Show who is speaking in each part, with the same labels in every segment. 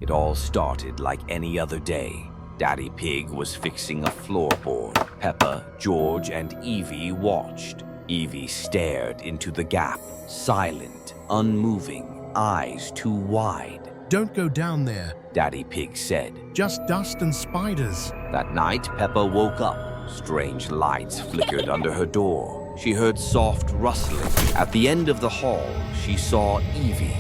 Speaker 1: It all started like any other day. Daddy Pig was fixing a floorboard. Peppa, George, and Evie watched. Evie stared into the gap, silent, unmoving, eyes too wide.
Speaker 2: "Don't go down there,"
Speaker 1: Daddy Pig said.
Speaker 2: "Just dust and spiders."
Speaker 1: That night, Peppa woke up. Strange lights flickered under her door. She heard soft rustling. At the end of the hall, she saw Evie.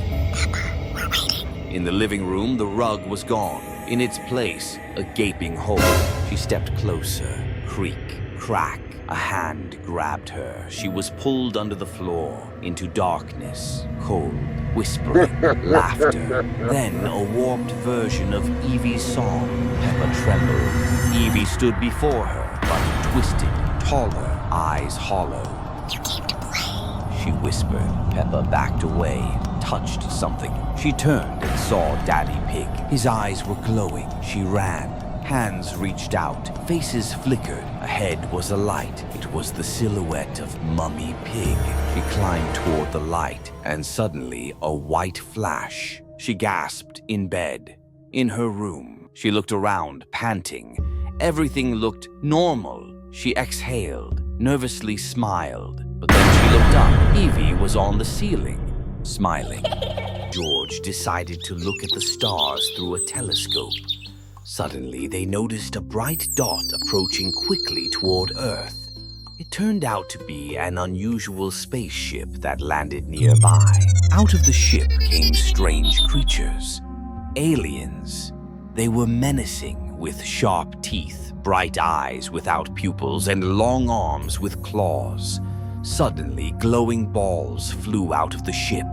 Speaker 3: We're waiting.
Speaker 1: In the living room, the rug was gone. In its place, a gaping hole. She stepped closer. Creak, crack. A hand grabbed her. She was pulled under the floor, into darkness, cold, whispering, laughter. Then a warped version of Evie's song. Peppa trembled. Evie stood before her, but twisted, taller, eyes hollow.
Speaker 3: "You came to play,"
Speaker 1: she whispered. Peppa backed away, touched something. She turned and saw Daddy Pig. His eyes were glowing. She ran. Hands reached out. Faces flickered. Ahead was a light. It was the silhouette of Mummy Pig. She climbed toward the light, and suddenly a white flash. She gasped in bed. In her room, she looked around, panting. Everything looked normal. She exhaled, nervously smiled. But then she looked up. Evie was on the ceiling, smiling. George decided to look at the stars through a telescope. Suddenly, they noticed a bright dot approaching quickly toward Earth. It turned out to be an unusual spaceship that landed nearby. Out of the ship came strange creatures. Aliens. They were menacing, with sharp teeth, bright eyes without pupils, and long arms with claws. Suddenly, glowing balls flew out of the ship.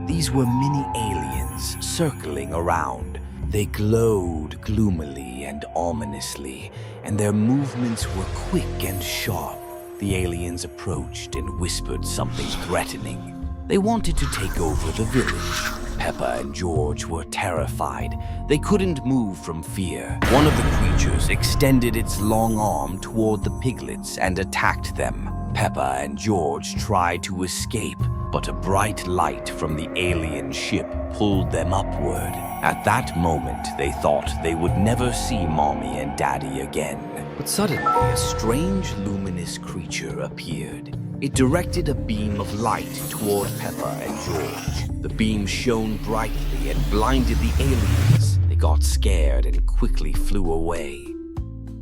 Speaker 1: These were mini aliens circling around. They glowed gloomily and ominously, and their movements were quick and sharp. The aliens approached and whispered something threatening. They wanted to take over the village. Peppa and George were terrified. They couldn't move from fear. One of the creatures extended its long arm toward the piglets and attacked them. Peppa and George tried to escape, but a bright light from the alien ship pulled them upward. At that moment, they thought they would never see Mommy and Daddy again. But suddenly, a strange luminous creature appeared. It directed a beam of light toward Peppa and George. The beam shone brightly and blinded the aliens. They got scared and quickly flew away.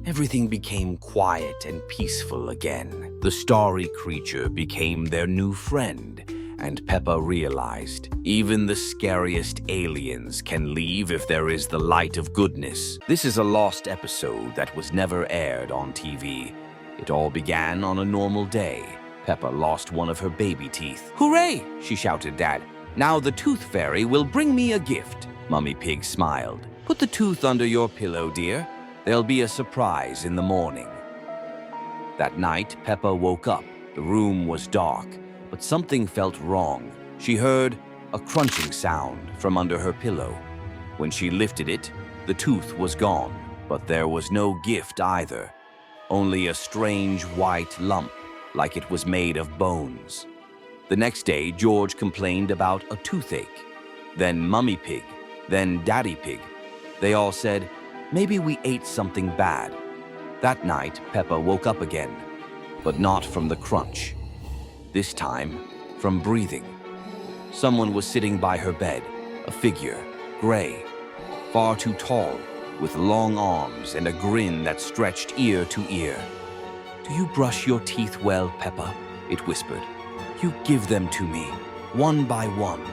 Speaker 1: Everything became quiet and peaceful again. The starry creature became their new friend, and Peppa realized even the scariest aliens can leave if there is the light of goodness. This is a lost episode that was never aired on TV. It all began on a normal day. Peppa lost one of her baby teeth. "Hooray!" she shouted, "Dad. Now the tooth fairy will bring me a gift." Mummy Pig smiled. "Put the tooth under your pillow, dear. There'll be a surprise in the morning." That night, Peppa woke up. The room was dark, but something felt wrong. She heard a crunching sound from under her pillow. When she lifted it, the tooth was gone, but there was no gift either. Only a strange white lump, like it was made of bones. The next day, George complained about a toothache. Then Mummy Pig, then Daddy Pig. They all said, maybe we ate something bad. That night, Peppa woke up again, but not from the crunch. This time, from breathing. Someone was sitting by her bed, a figure, gray, far too tall, with long arms and a grin that stretched ear to ear. "Do you brush your teeth well, Peppa?" it whispered. "You give them to me, one by one,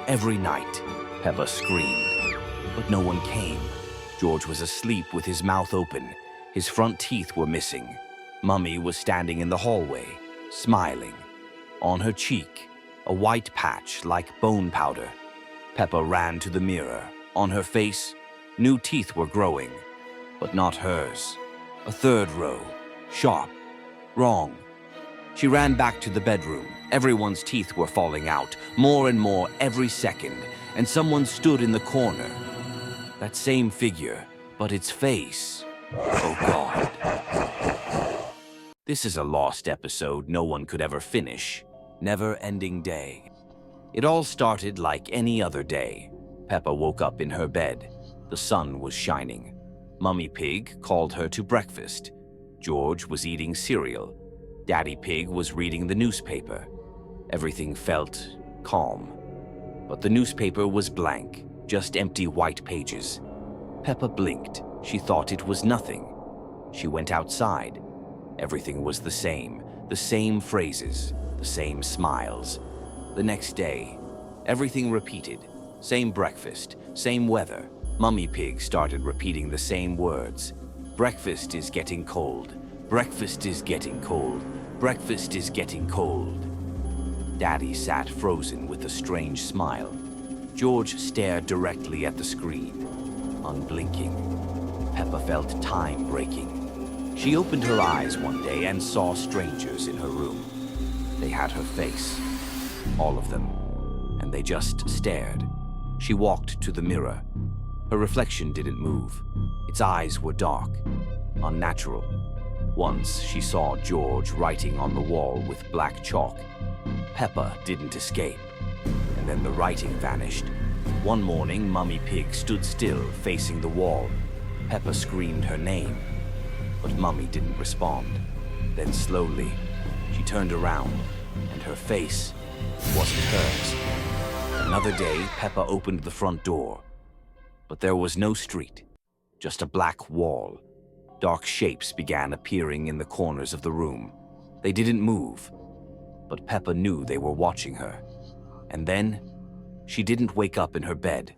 Speaker 1: every night." Peppa screamed, but no one came. George was asleep with his mouth open. His front teeth were missing. Mummy was standing in the hallway, smiling. On her cheek, a white patch like bone powder. Peppa ran to the mirror. On her face, new teeth were growing, but not hers. A third row, sharp, wrong. She ran back to the bedroom. Everyone's teeth were falling out, more and more every second, and someone stood in the corner. That same figure, but its face. Oh God. This is a lost episode no one could ever finish. Never-ending day. It all started like any other day. Peppa woke up in her bed. The sun was shining. Mummy Pig called her to breakfast. George was eating cereal. Daddy Pig was reading the newspaper. Everything felt calm. But the newspaper was blank, just empty white pages. Peppa blinked. She thought it was nothing. She went outside. Everything was the same phrases, the same smiles. The next day, everything repeated. Same breakfast, same weather. Mummy Pig started repeating the same words. Breakfast is getting cold. Breakfast is getting cold. Breakfast is getting cold. Daddy sat frozen with a strange smile. George stared directly at the screen, unblinking. Peppa felt time breaking. She opened her eyes one day and saw strangers in her room. They had her face, all of them, and they just stared. She walked to the mirror. Her reflection didn't move. Its eyes were dark, unnatural. Once she saw George writing on the wall with black chalk. Peppa didn't escape, and then the writing vanished. One morning, Mummy Pig stood still, facing the wall. Peppa screamed her name, but Mummy didn't respond. Then slowly, she turned around, and her face wasn't hers. Another day, Peppa opened the front door, but there was no street, just a black wall. Dark shapes began appearing in the corners of the room. They didn't move, but Peppa knew they were watching her. And then, she didn't wake up in her bed.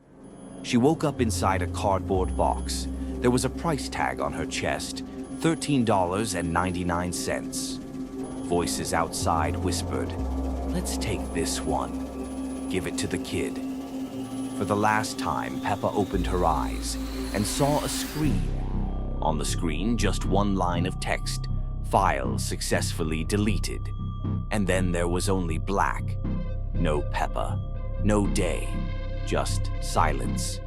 Speaker 1: She woke up inside a cardboard box. There was a price tag on her chest, $13.99. Voices outside whispered, "Let's take this one. Give it to the kid." For the last time, Peppa opened her eyes and saw a screen. On the screen, just one line of text, "File successfully deleted." And then there was only black. No Peppa, no day, just silence.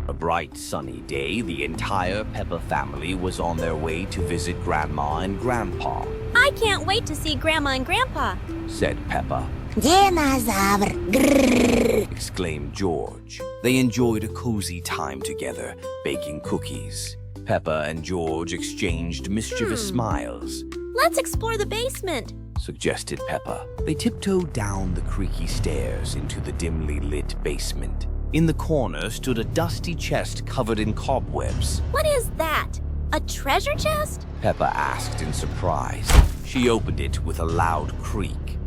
Speaker 1: A bright, sunny day, the entire Peppa family was on their way to visit Grandma and Grandpa.
Speaker 4: I can't wait to see Grandma and Grandpa,
Speaker 1: said Peppa.
Speaker 3: Dinosaur. Grrr.
Speaker 1: Exclaimed George. They enjoyed a cozy time together, baking cookies. Peppa and George exchanged mischievous smiles.
Speaker 4: Let's explore the basement,
Speaker 1: suggested Peppa. They tiptoed down the creaky stairs into the dimly lit basement. In the corner stood a dusty chest covered in cobwebs.
Speaker 4: What is that? A treasure chest?
Speaker 1: Peppa asked in surprise. She opened it with a loud creak.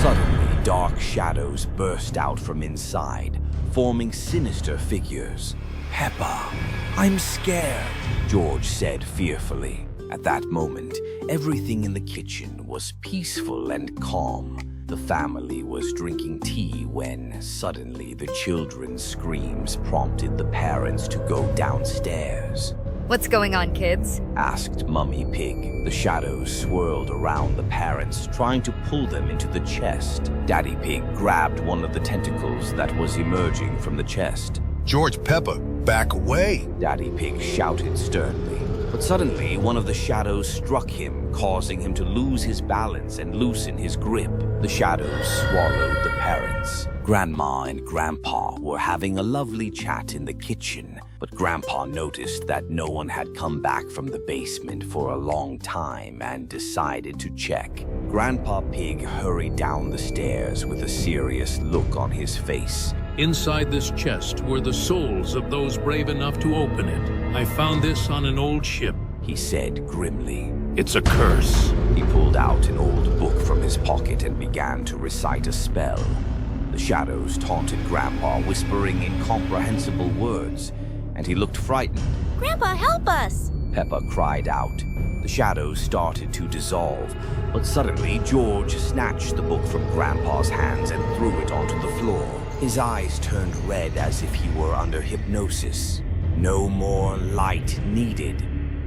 Speaker 1: Suddenly, dark shadows burst out from inside, forming sinister figures. "Peppa, I'm scared," George said fearfully. At that moment, everything in the kitchen was peaceful and calm. The family was drinking tea when, suddenly, the children's screams prompted the parents to go downstairs.
Speaker 5: What's going on, kids?
Speaker 1: Asked Mummy Pig. The shadows swirled around the parents, trying to pull them into the chest. Daddy Pig grabbed one of the tentacles that was emerging from the chest.
Speaker 2: George, Peppa, back away.
Speaker 1: Daddy Pig shouted sternly. But suddenly, one of the shadows struck him, causing him to lose his balance and loosen his grip. The shadows swallowed the parents. Grandma and Grandpa were having a lovely chat in the kitchen, but Grandpa noticed that no one had come back from the basement for a long time and decided to check. Grandpa Pig hurried down the stairs with a serious look on his face.
Speaker 6: Inside this chest were the souls of those brave enough to open it. I found this on an old ship,
Speaker 1: he said grimly.
Speaker 6: It's a curse.
Speaker 1: He pulled out an old book from his pocket and began to recite a spell. The shadows taunted Grandpa, whispering incomprehensible words, and he looked frightened.
Speaker 4: Grandpa, help us!
Speaker 1: Peppa cried out. The shadows started to dissolve, but suddenly George snatched the book from Grandpa's hands and threw it onto the floor. His eyes turned red as if he were under hypnosis. "No more light needed,"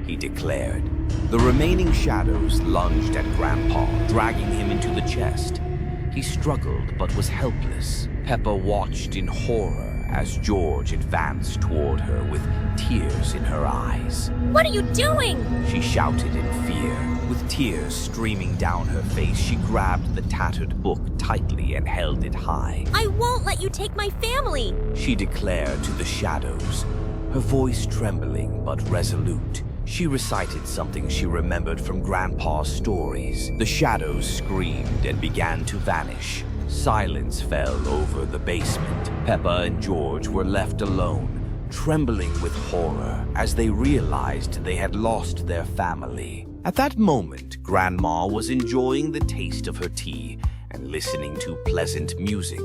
Speaker 1: he declared. The remaining shadows lunged at Grandpa, dragging him into the chest. He struggled but was helpless. Peppa watched in horror as George advanced toward her with tears in her eyes.
Speaker 4: What are you doing?
Speaker 1: She shouted in fear. With tears streaming down her face, she grabbed the tattered book tightly and held it high.
Speaker 4: I won't let you take my family.
Speaker 1: She declared to the shadows, her voice trembling but resolute. She recited something she remembered from Grandpa's stories. The shadows screamed and began to vanish. Silence fell over the basement. Peppa and George were left alone, trembling with horror as they realized they had lost their family. At that moment, Grandma was enjoying the taste of her tea and listening to pleasant music,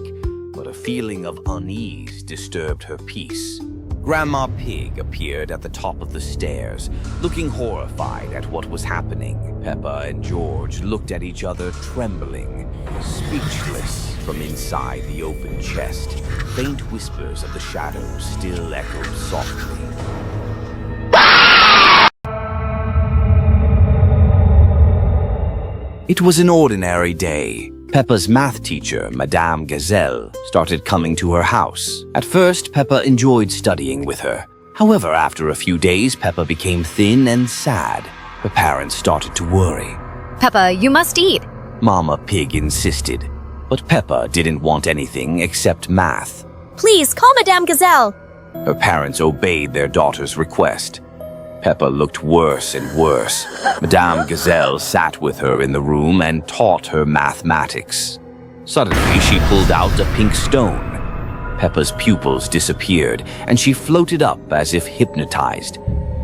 Speaker 1: but a feeling of unease disturbed her peace. Grandma Pig appeared at the top of the stairs, looking horrified at what was happening. Peppa and George looked at each other, trembling, speechless. From inside the open chest, faint whispers of the shadows still echoed softly. It was an ordinary day. Peppa's math teacher, Madame Gazelle, started coming to her house. At first, Peppa enjoyed studying with her. However, after a few days, Peppa became thin and sad. Her parents started to worry.
Speaker 5: Peppa, you must eat.
Speaker 1: Mama Pig insisted, but Peppa didn't want anything except math.
Speaker 4: Please, call Madame Gazelle.
Speaker 1: Her parents obeyed their daughter's request. Peppa looked worse and worse. Madame Gazelle sat with her in the room and taught her mathematics. Suddenly, she pulled out a pink stone. Peppa's pupils disappeared, and she floated up as if hypnotized.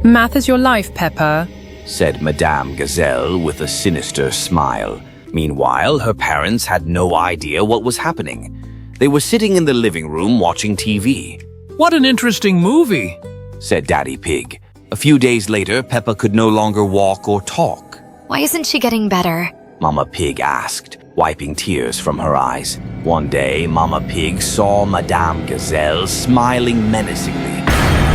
Speaker 7: Math is your life, Peppa,
Speaker 1: said Madame Gazelle with a sinister smile. Meanwhile, her parents had no idea what was happening. They were sitting in the living room watching TV.
Speaker 6: What an interesting movie,
Speaker 1: said Daddy Pig. A few days later, Peppa could no longer walk or talk.
Speaker 5: Why isn't she getting better?
Speaker 1: Mama Pig asked, wiping tears from her eyes. One day, Mama Pig saw Madame Gazelle smiling menacingly,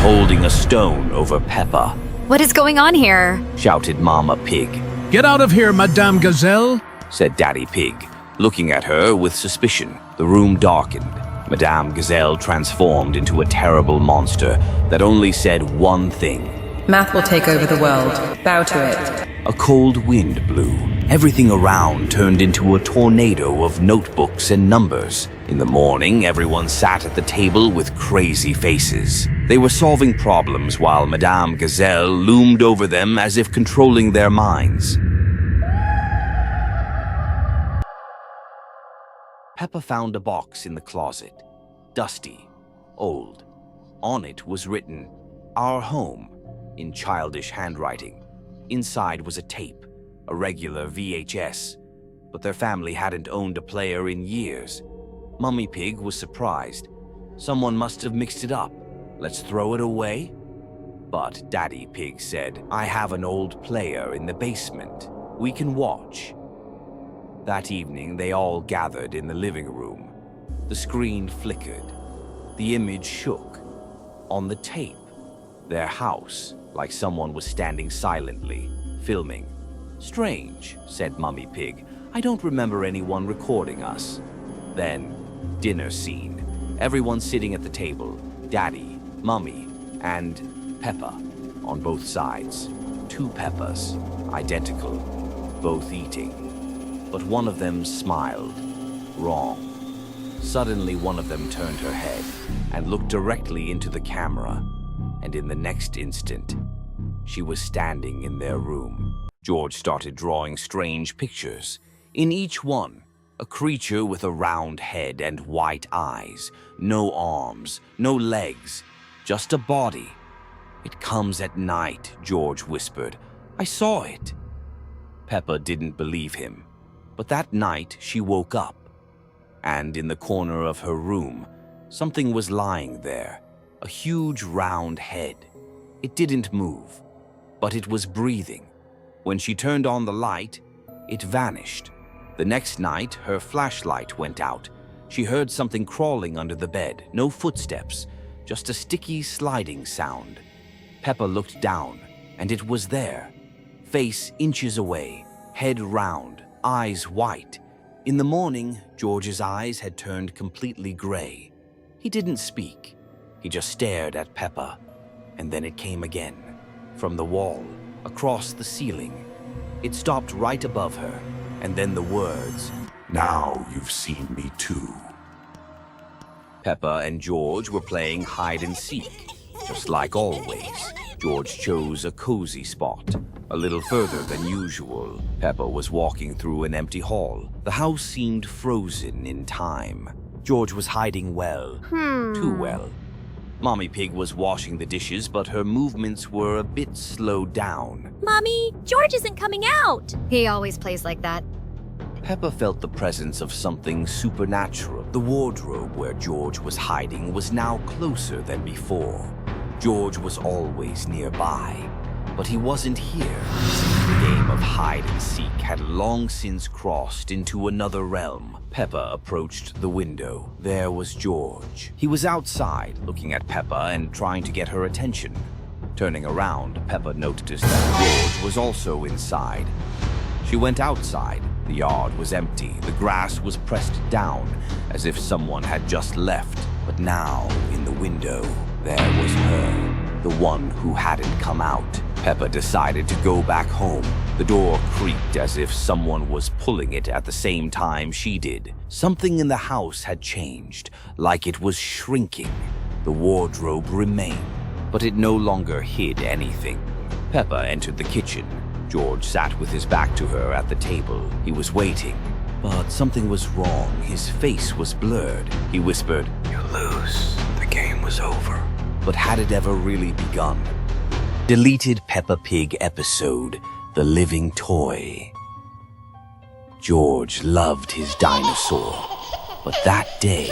Speaker 1: holding a stone over Peppa.
Speaker 5: What is going on here?
Speaker 1: Shouted Mama Pig.
Speaker 6: Get out of here, Madame Gazelle,
Speaker 1: said Daddy Pig, looking at her with suspicion. The room darkened. Madame Gazelle transformed into a terrible monster that only said one thing.
Speaker 7: Math will take over the world. Bow to it.
Speaker 1: A cold wind blew. Everything around turned into a tornado of notebooks and numbers. In the morning, everyone sat at the table with crazy faces. They were solving problems while Madame Gazelle loomed over them as if controlling their minds. Peppa found a box in the closet. Dusty, old. On it was written, "Our home," in childish handwriting. Inside was a tape, a regular VHS, but their family hadn't owned a player in years. Mummy Pig was surprised. Someone must have mixed it up. Let's throw it away? But Daddy Pig said, "I have an old player in the basement. We can watch." That evening, they all gathered in the living room. The screen flickered. The image shook. On the tape, their house, like someone was standing silently, filming. "Strange," said Mummy Pig. "I don't remember anyone recording us." Then, dinner scene. Everyone sitting at the table. Daddy, Mummy, and Peppa on both sides. Two Peppas, identical, both eating. But one of them smiled. Wrong. Suddenly, one of them turned her head and looked directly into the camera. And in the next instant, she was standing in their room. George started drawing strange pictures. In each one, a creature with a round head and white eyes. No arms, no legs, just a body. "It comes at night," George whispered. "I saw it." Peppa didn't believe him. But that night, she woke up. And in the corner of her room, something was lying there. A huge round head. It didn't move, but it was breathing. When she turned on the light, it vanished. The next night, her flashlight went out. She heard something crawling under the bed. No footsteps, just a sticky sliding sound. Peppa looked down, and it was there. Face inches away, head round, eyes white. In the morning, George's eyes had turned completely gray. He didn't speak. He just stared at Peppa. And then it came again. From the wall, across the ceiling. It stopped right above her, and then the words,
Speaker 2: Now you've seen me too.
Speaker 1: Peppa and George were playing hide and seek. Just like always, George chose a cozy spot, a little further than usual. Peppa was walking through an empty hall. The house seemed frozen in time. George was hiding well, too well. Mommy Pig was washing the dishes, but her movements were a bit slowed down.
Speaker 4: Mommy, George isn't coming out.
Speaker 5: He always plays like that.
Speaker 1: Peppa felt the presence of something supernatural. The wardrobe where George was hiding was now closer than before. George was always nearby, but he wasn't here. The game of hide and seek had long since crossed into another realm. Peppa approached the window. There was George. He was outside, looking at Peppa and trying to get her attention. Turning around, Peppa noticed that George was also inside. She went outside. The yard was empty. The grass was pressed down, as if someone had just left. But now, in the window, there was her, the one who hadn't come out. Peppa decided to go back home. The door creaked as if someone was pulling it at the same time she did. Something in the house had changed, like it was shrinking. The wardrobe remained, but it no longer hid anything. Peppa entered the kitchen. George sat with his back to her at the table. He was waiting, but something was wrong. His face was blurred. He whispered, "You lose. The game was over." But had it ever really begun? Deleted Peppa Pig episode, The Living Toy. George loved his dinosaur, but that day,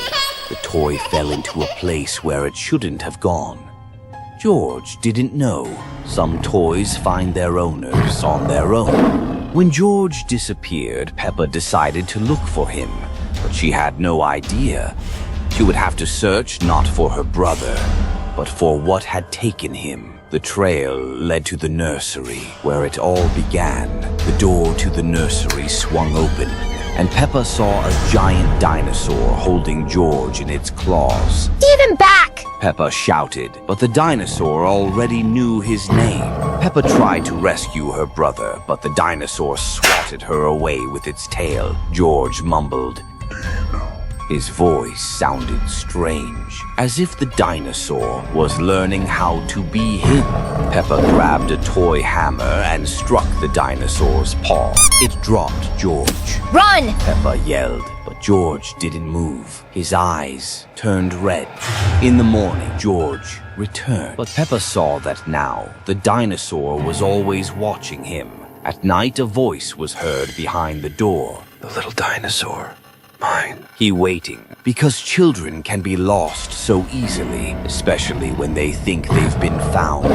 Speaker 1: the toy fell into a place where it shouldn't have gone. George didn't know. Some toys find their owners on their own. When George disappeared, Peppa decided to look for him, but she had no idea. She would have to search not for her brother, but for what had taken him. The trail led to the nursery, where it all began. The door to the nursery swung open, and Peppa saw a giant dinosaur holding George in its claws.
Speaker 3: Give him back!
Speaker 1: Peppa shouted, but the dinosaur already knew his name. Peppa tried to rescue her brother, but the dinosaur swatted her away with its tail. George mumbled. His voice sounded strange, as if the dinosaur was learning how to be hidden. Peppa grabbed a toy hammer and struck the dinosaur's paw. It dropped George.
Speaker 3: Run!
Speaker 1: Peppa yelled, but George didn't move. His eyes turned red. In the morning, George returned, but Peppa saw that now the dinosaur was always watching him. At night, a voice was heard behind the door. "The little dinosaur. Mine." He waiting, because children can be lost so easily, especially when they think they've been found.